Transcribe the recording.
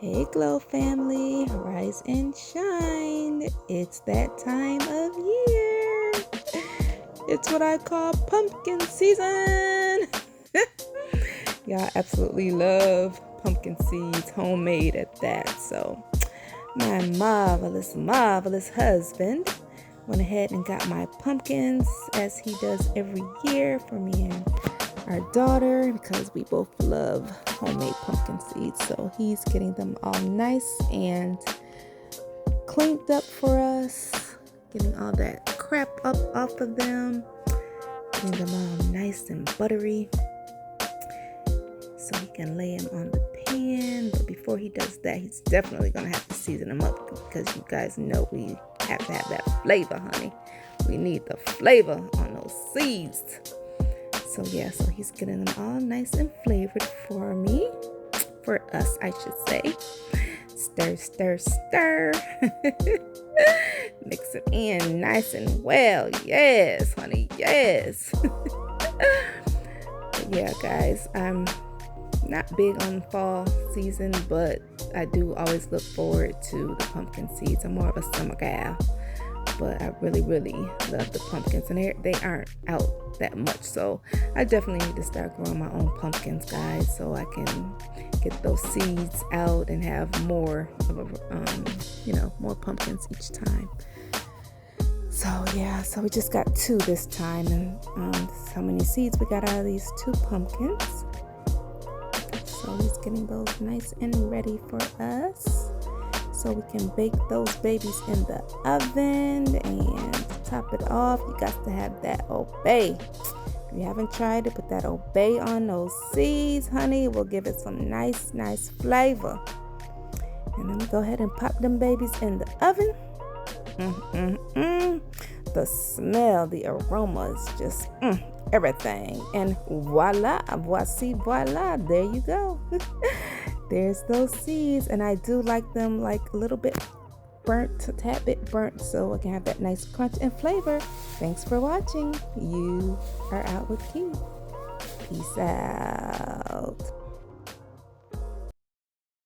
Hey Glow family, rise and shine. It's that time of year. It's what I call pumpkin season. Y'all absolutely love pumpkin seeds, homemade at that. So my marvelous husband went ahead and got my pumpkins as he does every year for me and our daughter, because we both love homemade pumpkin seeds. So he's getting them all nice and cleaned up for us, getting all that crap up off of them, getting them all nice and buttery so he can lay them on the pan. But before he does that, he's definitely gonna have to season them up, because you guys know we have to have that flavor, honey. We need the flavor on those seeds. So yeah, so he's getting them all nice and flavored for me, for us, I should say. Stir, stir, stir. Mix it in nice and well. Yes, honey, yes. But yeah, guys, I'm not big on fall season, but I do always look forward to the pumpkin seeds. I'm more of a summer gal, but I really love the pumpkins, and they aren't out that much, so I definitely need to start growing my own pumpkins, guys, so I can get those seeds out and have more of a more pumpkins each time. So yeah, so we just got 2 this time, and how many seeds we got out of these 2 pumpkins. So he's getting those nice and ready for us, so we can bake those babies in the oven. And to top it off, you got to have that obey. If you haven't tried it, put that obey on those seeds, honey. It will give it some nice flavor. And then we go ahead and pop them babies in the oven. The smell, the aroma is just everything. And voila, voila, there you go. There's those seeds, and I do like them like a little bit burnt, a tad bit burnt, so I can have that nice crunch and flavor. Thanks for watching. You are out with Key. Peace out.